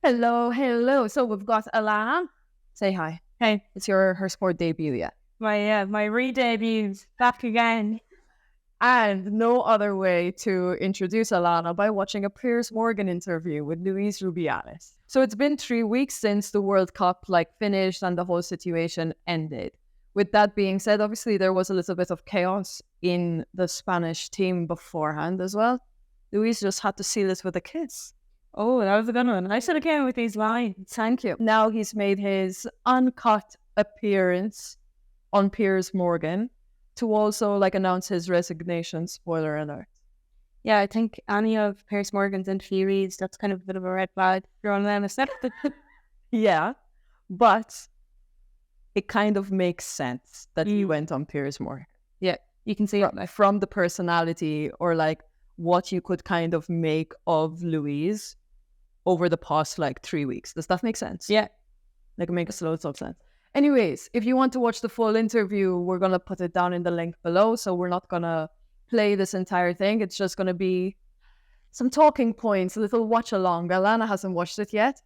Hello, hello. So we've got Alana. Say hi. Hey, It's her sport debut, yeah. my re-debuts back again. And no other way to introduce Alana by watching a Piers Morgan interview with Luis Rubiales. So it's been 3 weeks since the World Cup finished and the whole situation ended. With that being said, obviously there was a little bit of chaos in the Spanish team beforehand as well. Luis just had to seal it with a kiss. Oh, that was a good one. I should have came with these lines. Thank you. Now he's made his uncut appearance on Piers Morgan to also announce his resignation. Spoiler alert. Yeah, I think any of Piers Morgan's interviewees, that's kind of a bit of a red flag. You're on them, isn't it? Yeah, but it kind of makes sense that he went on Piers Morgan. Yeah, you can see it from the personality or what you could kind of make of Louise over the past 3 weeks. Does that make sense? Yeah. It makes loads of sense. Anyways, if you want to watch the full interview, we're going to put it down in the link below. So we're not going to play this entire thing. It's just going to be some talking points, a little watch along. Alana hasn't watched it yet.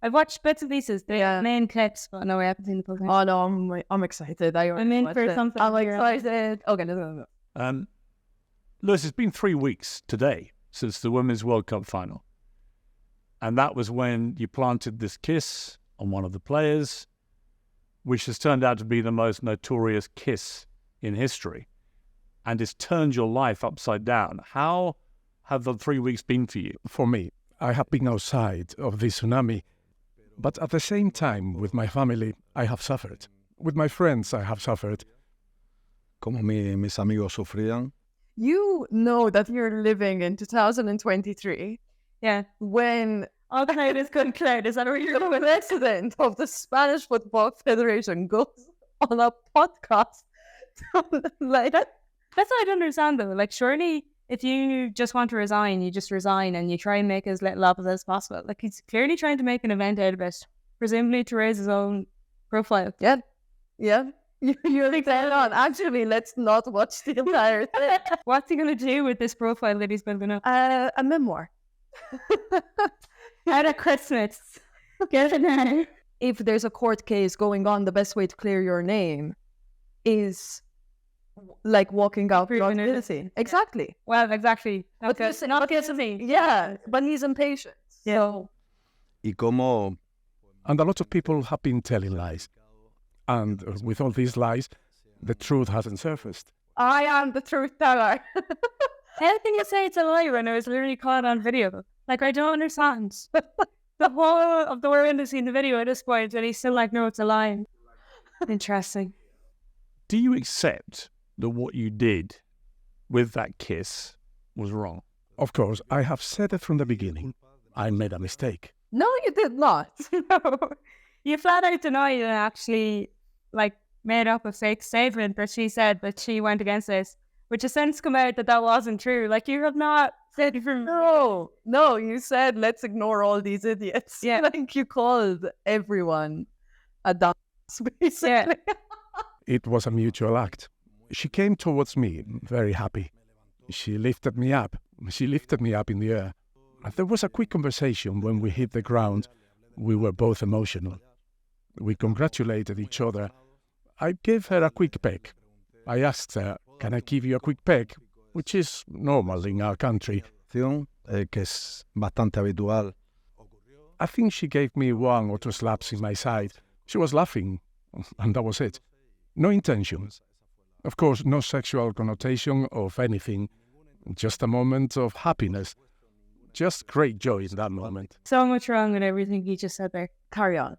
I've watched bits and pieces, the main clips, but no, I haven't seen the full thing. Oh no, I'm excited. I'm in for something. I'm excited. Okay, no. Lewis, it's been 3 weeks today since the Women's World Cup final. And that was when you planted this kiss on one of the players, which has turned out to be the most notorious kiss in history. And it's turned your life upside down. How have the 3 weeks been for you? For me, I have been outside of the tsunami, but at the same time, with my family, I have suffered. With my friends, I have suffered. Como mis amigos sufrían. You know that you're living in 2023. Yeah. When all cloud is good cloud. Is that where you're going? The president of the Spanish Football Federation goes on a podcast. That's what I don't understand though. Surely if you just want to resign, you just resign and you try and make as little opposite as possible. He's clearly trying to make an event out of it, presumably to raise his own profile. Yeah. You're dead on. Actually, let's not watch the entire thing. What's he going to do with this profile that he's building up? A memoir. Out of Christmas. Get it now. If there's a court case going on, the best way to clear your name is walking out without guilty. Exactly. Well, exactly. But he's impatient. Yeah. So. And a lot of people have been telling lies. And with all these lies, the truth hasn't surfaced. I am the truth teller. How can you say it's a lie when it was literally caught on video? I don't understand. The whole of the world has seen the video at this point, and he's still no, it's a lie. Interesting. Do you accept that what you did with that kiss was wrong? Of course, I have said it from the beginning. I made a mistake. No, you did not. No. You flat out denied and actually made up a fake statement that she said that she went against this, which has since come out that wasn't true. You have not said from... No, you said let's ignore all these idiots. Yeah. You called everyone a dumbass, basically. Yeah. It was a mutual act. She came towards me very happy. She lifted me up. She lifted me up in the air. And there was a quick conversation when we hit the ground. We were both emotional. We congratulated each other. I gave her a quick peck. I asked her, can I give you a quick peck? Which is normal in our country. Que es bastante habitual. I think she gave me 1 or 2 slaps in my side. She was laughing, and that was it. No intention. Of course, no sexual connotation of anything. Just a moment of happiness. Just great joy in that moment. So much wrong with everything he just said there. Carry on.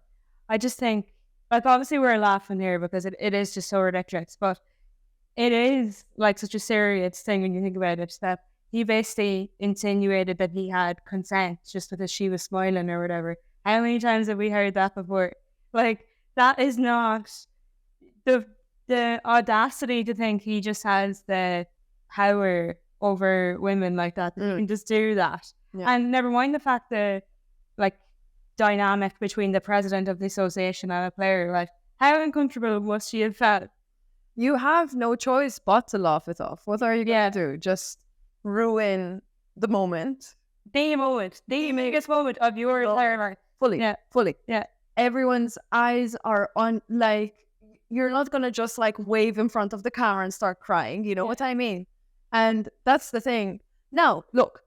I just think, obviously we're laughing here because it is just so ridiculous, but it is such a serious thing when you think about it, that he basically insinuated that he had consent just because she was smiling or whatever. How many times have we heard that before? That is not the audacity to think he just has the power over women like that. He can just do that. Yeah. And never mind the fact that dynamic between the president of the association and a player, how uncomfortable must she have felt? You have no choice but to laugh it off. What are you going to do? Just ruin the moment? The biggest moment of your entire life. fully. Yeah. Fully. Yeah. Everyone's eyes are on, like, you're not going to just like wave in front of the camera and start crying. You know what I mean? And that's the thing. Now, look,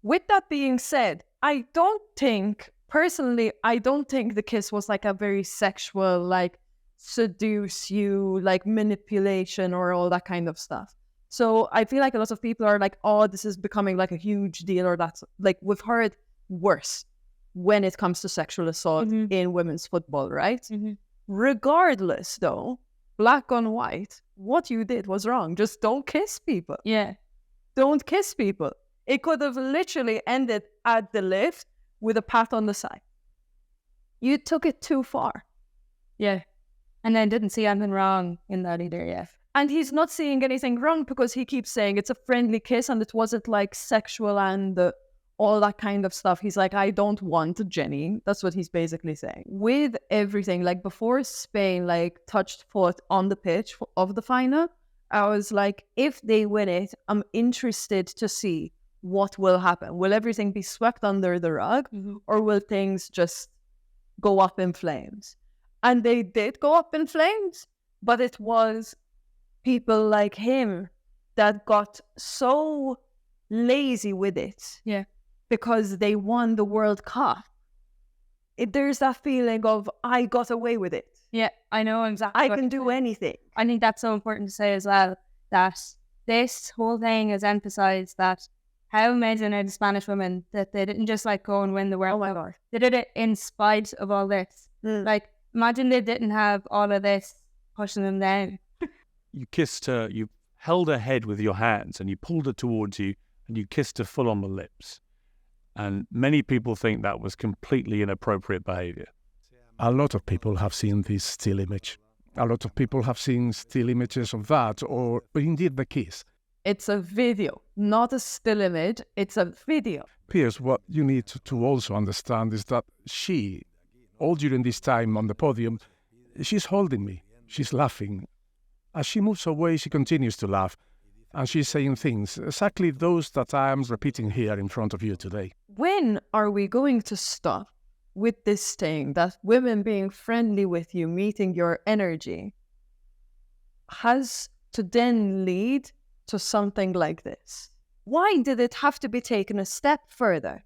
with that being said, I don't think the kiss was like a very sexual, like seduce you, like manipulation or all that kind of stuff. So I feel like a lot of people are like, oh, this is becoming like a huge deal, or that's like, we've heard worse when it comes to sexual assault in women's football, right? Regardless, though, black on white, what you did was wrong. Just don't kiss people. Yeah. Don't kiss people. It could have literally ended at the lift with a pat on the side. You took it too far. Yeah. And I didn't see anything wrong in that either, yeah. And he's not seeing anything wrong because he keeps saying it's a friendly kiss and it wasn't like sexual and all that kind of stuff. He's like, I don't want Jenny. That's what he's basically saying. With everything, like before Spain like touched foot on the pitch of the final, I was like, if they win it, I'm interested to see what will happen. Will everything be swept under the rug or will things just go up in flames? And they did go up in flames, but it was people like him that got so lazy with it. Yeah. Because they won the World Cup. There's that feeling of, I got away with it. Yeah, I know exactly. I can do anything. I think that's so important to say as well, that this whole thing has emphasized that how amazing are the Spanish women that they didn't just like go and win the World Cup. God. They did it in spite of all this. Like, imagine they didn't have all of this pushing them down. You kissed her, you held her head with your hands and you pulled her towards you and you kissed her full on the lips. And many people think that was completely inappropriate behavior. A lot of people have seen this still image. A lot of people have seen still images of that, or indeed the kiss. It's a video, not a still image. It's a video. Piers, what you need to also understand is that she, all during this time on the podium, she's holding me. She's laughing. As she moves away, she continues to laugh. And she's saying things, exactly those that I am repeating here in front of you today. When are we going to stop with this thing that women being friendly with you, meeting your energy, has to then lead to something like this? Why did it have to be taken a step further?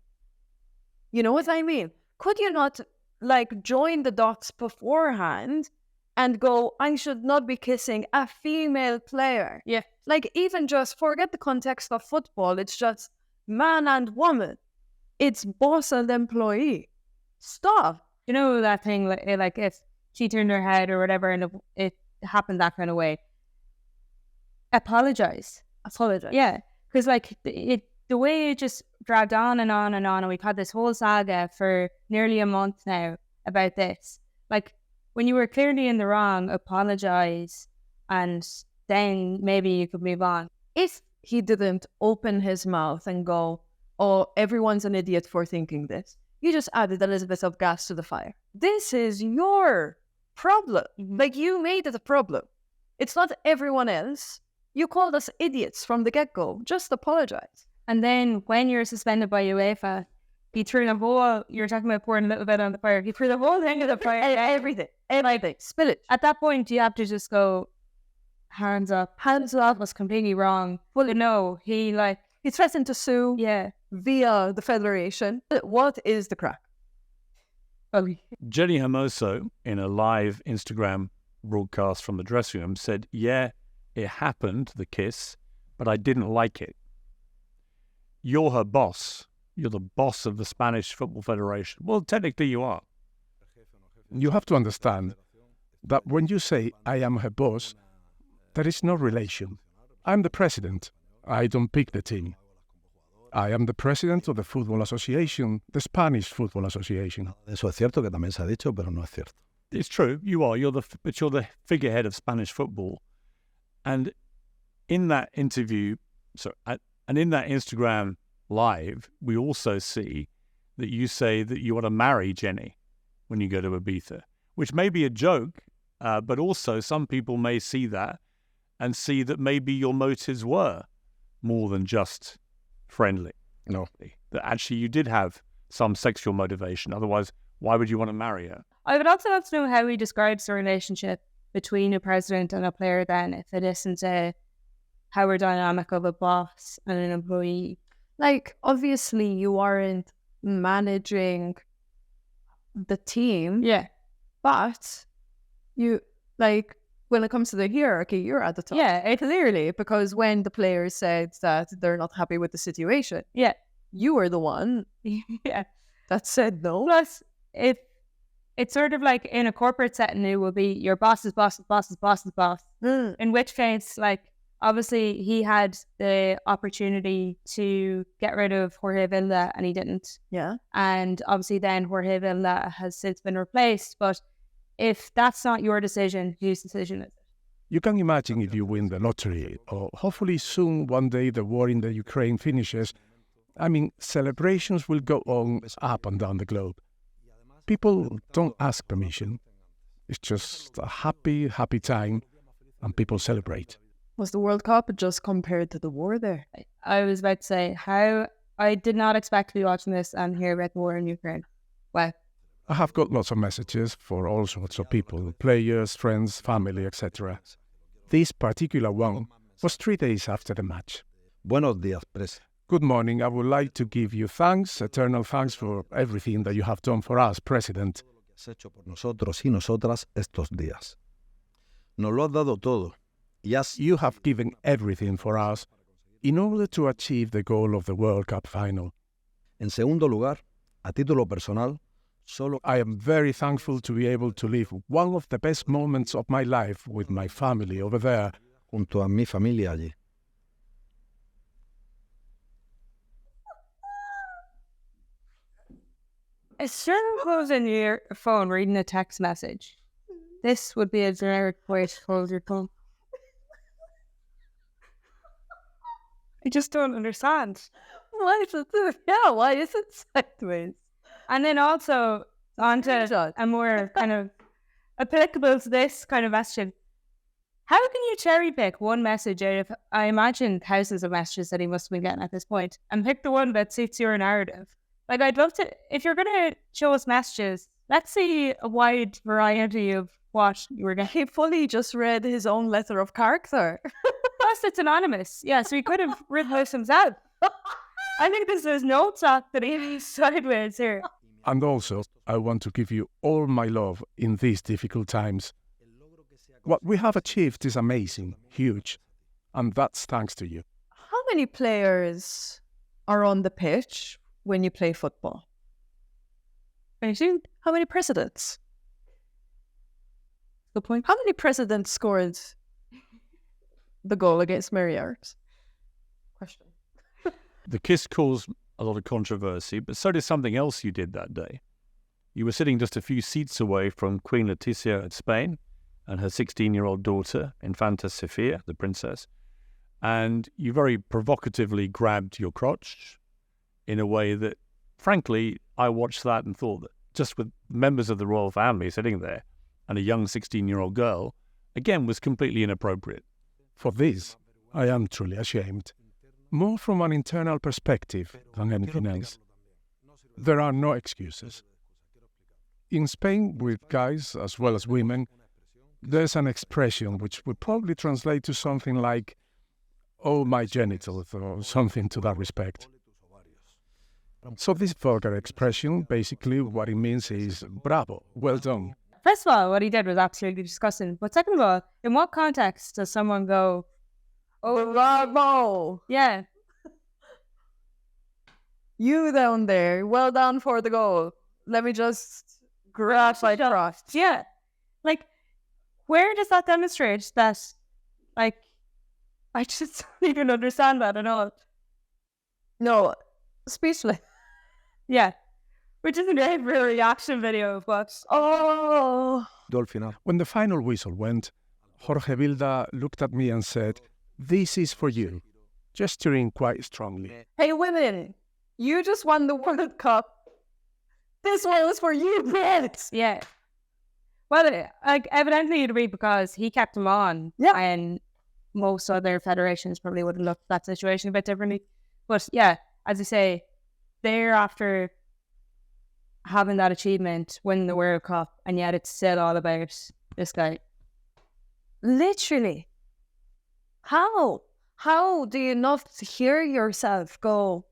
You know what I mean? Could you not like join the dots beforehand and go, I should not be kissing a female player? Yeah. Like, even just forget the context of football. It's just man and woman. It's boss and employee. Stop. You know that thing, like if she turned her head or whatever and it happened that kind of way, apologize. Yeah. Because like the way it just dragged on and on and on, and we've had this whole saga for nearly a month now about this. Like, when you were clearly in the wrong, apologize, and then maybe you could move on. If he didn't open his mouth and go, oh, everyone's an idiot for thinking this, you just added a little bit of gas to the fire. This is your problem. Like, you made it a problem. It's not everyone else. You called us idiots from the get-go. Just apologize. And then when you're suspended by UEFA, he threw the whole, you're talking about pouring a little bit on the fire, he threw the whole thing in the fire. Everything. Spill it. At that point, you have to just go, hands up. Hands up was completely wrong. Well, no, he threatened to sue via the federation. What is the crack? Jenny Hermoso, in a live Instagram broadcast from the dressing room, said, yeah, it happened, the kiss, but I didn't like it. You're her boss. You're the boss of the Spanish Football Federation. Well, technically you are. You have to understand that when you say, I am her boss, there is no relation. I'm the president. I don't pick the team. I am the president of the Football Association, the Spanish Football Association. Eso es cierto, que también se ha dicho, pero no es cierto. It's true, you are. But you're the figurehead of Spanish football. And in that interview, and in that Instagram live, we also see that you say that you want to marry Jenny when you go to Ibiza, which may be a joke, but also some people may see that and see that maybe your motives were more than just friendly. No. That actually you did have some sexual motivation. Otherwise, Why would you want to marry her? I would also love to know how he describes the relationship between a president and a player then, if it isn't a power dynamic of a boss and an employee. Like, obviously, you aren't managing the team, Yeah. but you, like, when it comes to the hierarchy, you're at the top. Yeah, Clearly, because when the players said that they're not happy with the situation, Yeah. you were the one Yeah. that said no. Plus, if it's sort of like in a corporate setting, it will be your boss's boss's boss's boss's boss. Mm. In which case, like, obviously he had the opportunity to get rid of Jorge Vilda and he didn't. Yeah. And obviously then Jorge Vilda has since been replaced. But if that's not your decision, whose decision is it? You can imagine if you win the lottery, or hopefully soon one day the war in the Ukraine finishes. I mean, celebrations will go on up and down the globe. People don't ask permission. It's just a happy, happy time, and people celebrate. Was the World Cup just compared to the war there? I was about to say, I did not expect to be watching this and hear about the war in Ukraine. Wow. I have got lots of messages for all sorts of people, players, friends, family, etc. This particular one was 3 days after the match. Buenos días, pres. Good morning. I would like to give you thanks, eternal thanks for everything that you have done for us, President. Has hecho por nosotros y nosotras estos días. Nos lo has dado todo. Y has You have given everything for us in order to achieve the goal of the World Cup final. En segundo lugar, a título personal, solo I am very thankful to be able to live one of the best moments of my life with my family over there. junto a mi familia allí. It's sure close in your phone reading a text message. This would be a generic way to close your phone. I just don't understand. Why is it? Yeah, why is it sideways? And then also onto Screenshot. a more kind of applicable to this kind of question. How can you cherry pick one message out of, I imagine, thousands of messages that he must have been getting at this point, and pick the one that suits your narrative? Like, I'd love to, if you're going to show us messages, let's see a wide variety of what you were getting. He fully just read his own letter of character. Plus, it's anonymous. Yeah, so he could have written this himself. I think this is notes that he's sideways here. And also, I want to give you all my love in these difficult times. What we have achieved is amazing, huge, and that's thanks to you. How many players are on the pitch when you play football? How many presidents? Good point. How many presidents scored the goal against Marriott? Question. The kiss caused a lot of controversy, but so did something else you did that day. You were sitting just a few seats away from Queen Letizia of Spain and her 16-year-old daughter, Infanta Sofia, the princess, and you very provocatively grabbed your crotch in a way that, frankly, I watched that and thought that just with members of the royal family sitting there and a young 16-year-old girl, again, was completely inappropriate. For this, I am truly ashamed. More from an internal perspective than anything else. There are no excuses. In Spain, with guys as well as women, there's an expression which would probably translate to something like, "Oh, my genitals," or something to that respect. So this vulgar expression, basically what it means is, bravo, well done. First of all, what he did was absolutely disgusting. But second of all, in what context does someone go, Oh, bravo! yeah, You down there, well done for the goal. Let me just grab my crotch. yeah. Like, where does that demonstrate that, like, I just don't even understand that at all. No, speechless. Yeah. Which is a great reaction video of what. Oh, Al final. When the final whistle went, Jorge Vilda looked at me and said, "This is for you," gesturing quite strongly. hey women, you just won the World Cup. This one was for you, Brett. Yeah. Well, like, evidently it'd be because he kept him on. Yeah. And most other federations probably would have looked at that situation a bit differently. But yeah, as I say, thereafter having that achievement, winning the World Cup, and yet it's still all about this guy. Literally. How? How do you not hear yourself go,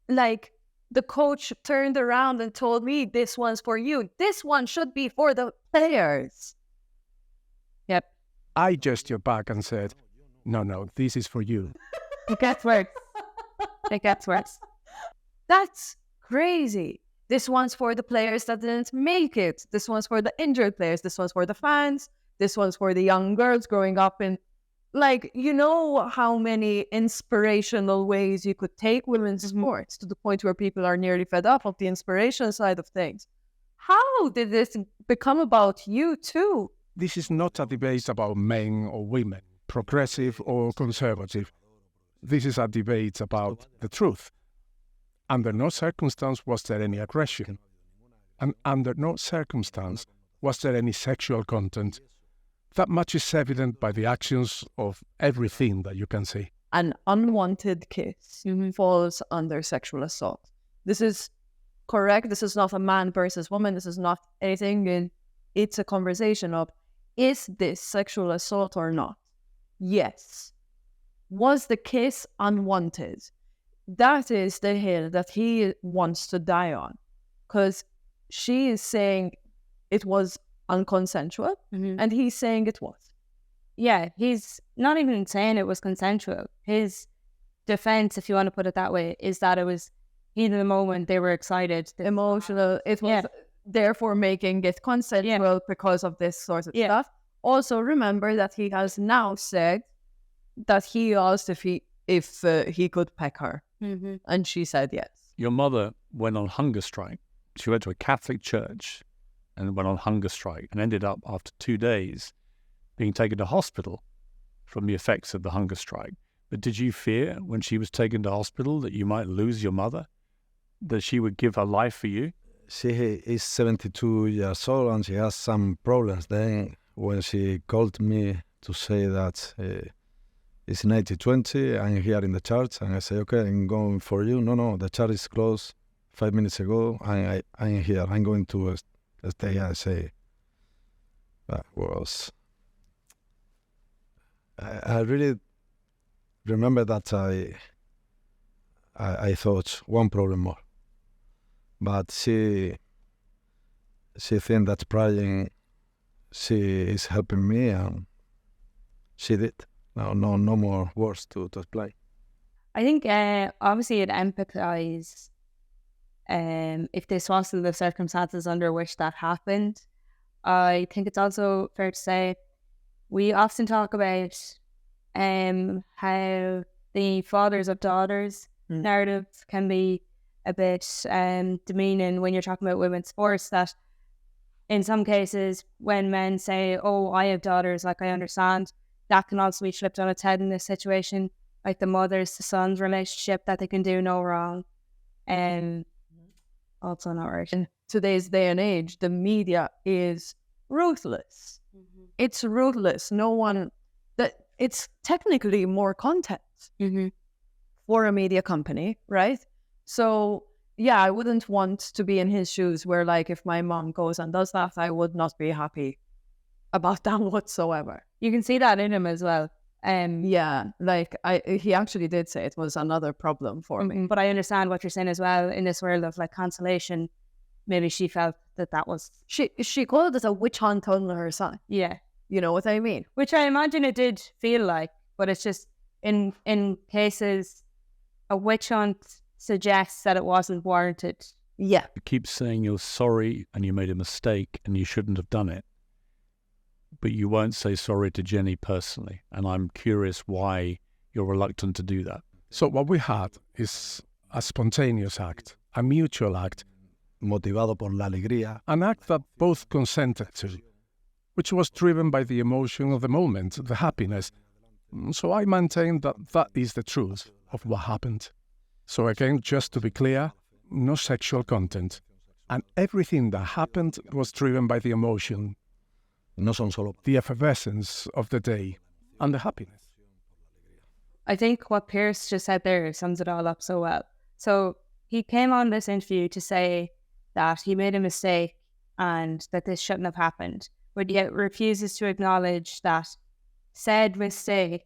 like, the coach turned around and told me, this one's for you. This one should be for the players. Yep. I gestured back and said, no, this is for you. It gets worse. It gets worse. That's crazy. This one's for the players that didn't make it. This one's for the injured players. This one's for the fans. This one's for the young girls growing up in, like, you know how many inspirational ways you could take women's sports to the point where people are nearly fed up of the inspiration side of things. How did this become about you too? This is not a debate about men or women, progressive or conservative. This is a debate about the truth. Under no circumstance was there any aggression. And under no circumstance was there any sexual content. That much is evident by the actions of everything that you can see. An unwanted kiss falls under sexual assault. This is correct. This is not a man versus woman. This is not anything. It's a conversation of, is this sexual assault or not? Yes. Was the kiss unwanted? That is the hill that he wants to die on. Because she is saying it was unconsensual, and he's saying it was. Yeah, he's not even saying it was consensual. His defense, if you want to put it that way, is that it was heat of the moment, they were excited. Emotional. It was therefore making it consensual because of this sort of stuff. Also, remember that he has now said that he asked if he could peck her, and she said yes. Your mother went on hunger strike. She went to a Catholic church and went on hunger strike and ended up, after 2 days, being taken to hospital from the effects of the hunger strike. But did you fear when she was taken to hospital that you might lose your mother, that she would give her life for you? She is 72 years old and she has some problems. Then when she called me to say that it's 90-20, I'm here in the church, and I say, okay, I'm going for you. No, the church is closed 5 minutes ago, and I'm here. I'm going to stay. I say, that was... I really remember that I thought one problem more. But she think that praying, she is helping me, and she did. No more words to explain. I think obviously it empathize if this wasn't the circumstances under which that happened. I think it's also fair to say we often talk about how the fathers of daughters narrative can be a bit demeaning when you're talking about women's sports, that in some cases when men say, oh, I have daughters, like, I understand, that can also be flipped on its head in this situation, like the mothers to sons relationship, that they can do no wrong, and also not right. In today's day and age, the media is ruthless. It's ruthless. It's technically more content for a media company, right? So yeah, I wouldn't want to be in his shoes where, like, if my mom goes and does that, I would not be happy about that whatsoever. You can see that in him as well. Yeah, like he actually did say it was another problem for me. But I understand what you're saying as well. In this world of like cancellation, maybe she felt that was... She called it a witch hunt on her son. Yeah. You know what I mean? Which I imagine it did feel like, but it's just in cases a witch hunt suggests that it wasn't warranted. Yeah. You keep saying you're sorry and you made a mistake and you shouldn't have done it, but you won't say sorry to Jenny personally. And I'm curious why you're reluctant to do that. So what we had is a spontaneous act, a mutual act, Motivado por la alegría. an act that both consented to, which was driven by the emotion of the moment, the happiness. So I maintain that that is the truth of what happened. So again, just to be clear, no sexual content. And everything that happened was driven by the emotion, No son solo. the effervescence of the day, and the happiness. I think what Piers just said there sums it all up so well. So he came on this interview to say that he made a mistake and that this shouldn't have happened, but yet refuses to acknowledge that said mistake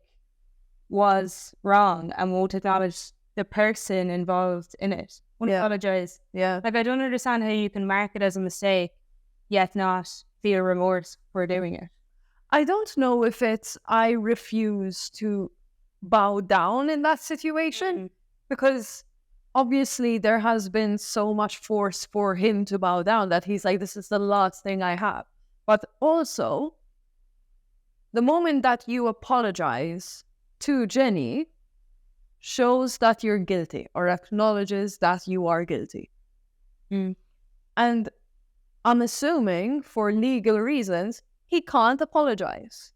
was wrong and won't acknowledge the person involved in it. Won't apologize. Yeah. Like, I don't understand how you can mark it as a mistake yet not feel remorse for doing it. I don't know if it's I refuse to bow down in that situation, because obviously there has been so much force for him to bow down that he's like, this is the last thing I have. But also, the moment that you apologize to Jenny shows that you're guilty or acknowledges that you are guilty. And I'm assuming for legal reasons, he can't apologize.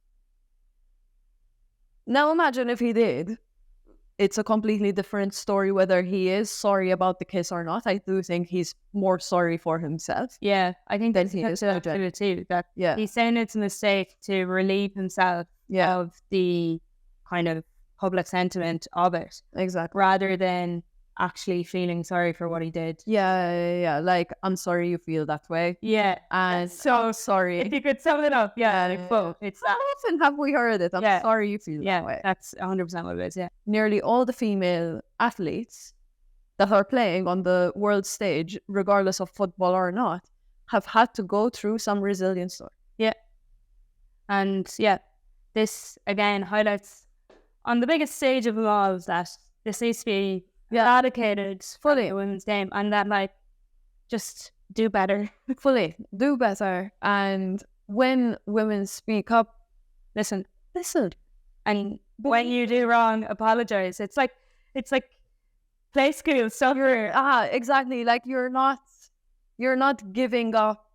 Now imagine if he did. It's a completely different story whether he is sorry about the kiss or not. I do think he's more sorry for himself. Yeah, I think Then that's he is it too. That Yeah. he's saying it's a mistake to relieve himself of the kind of public sentiment of it, Exactly. rather than actually feeling sorry for what he did. Yeah. Like, I'm sorry you feel that way. Yeah, And so I'm sorry. if you could sum it up, like both. It's How that. often have we heard it? I'm sorry you feel that way. That's 100% what it is. Yeah, Nearly all the female athletes that are playing on the world stage, regardless of football or not, have had to go through some resilience story. and this again highlights on the biggest stage of them all that this needs to be eradicated fully in the women's game, and that like just do better. Fully do better. And when women speak up, Listen, and when you do wrong, apologize. It's like play school stuff. exactly. Like, you're not giving up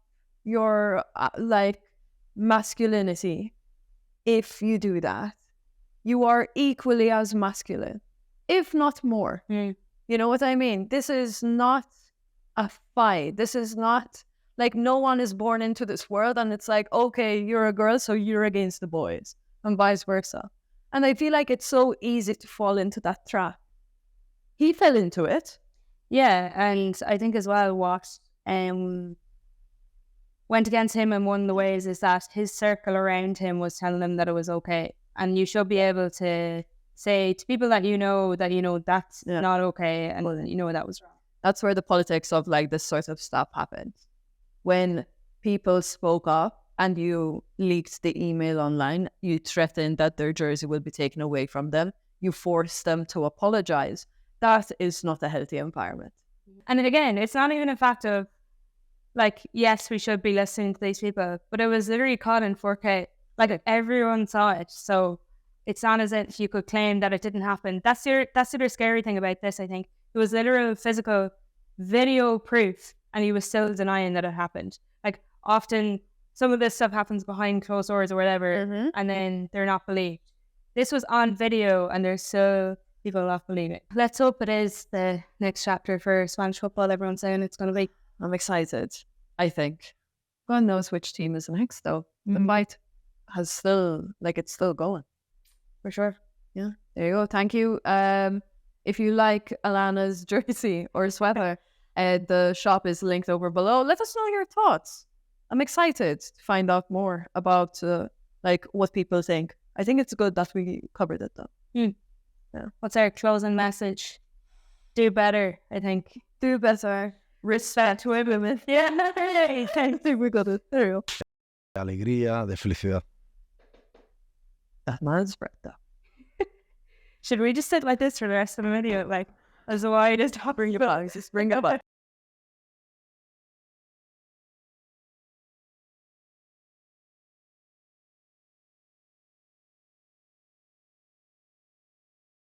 your like masculinity. If you do that, you are equally as masculine, if not more. You know what I mean? This is not a fight. This is not like, no one is born into this world and it's like, okay, you're a girl, so you're against the boys, and vice versa. And I feel like it's so easy to fall into that trap. He fell into it. Yeah, and I think as well what went against him in one of the ways is that his circle around him was telling him that it was okay. And you should be able to say to people that you know that's not okay, and that was wrong. That's where the politics of like this sort of stuff happened. When people spoke up and you leaked the email online, you threatened that their jersey will be taken away from them. You forced them to apologize. That is not a healthy environment. And again, it's not even a fact of like, yes, we should be listening to these people, but it was literally caught in 4K. Like, everyone saw it. So it's not as if you could claim that it didn't happen. That's the other scary thing about this, I think. It was literal physical video proof, and he was still denying that it happened. Like, often some of this stuff happens behind closed doors or whatever, and then they're not believed. This was on video, and there's still people not believing it. Let's hope it is the next chapter for Spanish football. Everyone's saying it's going to be. I'm excited, I think. God knows which team is next, though. The fight has still, like, it's still going. For sure. Yeah, there you go. Thank you. If you like Alana's jersey or sweater, the shop is linked over below. Let us know your thoughts. I'm excited to find out more about like what people think. I think it's good that we covered it, though. Yeah. What's our closing message? Do better, I think. Do better. Respect women. Yeah. I think we got it. There you go. De alegría, de felicidad. That man's spread, though. Should we just sit like this for the rest of the video? Like, as wide as top Bring it back. Just bring it back.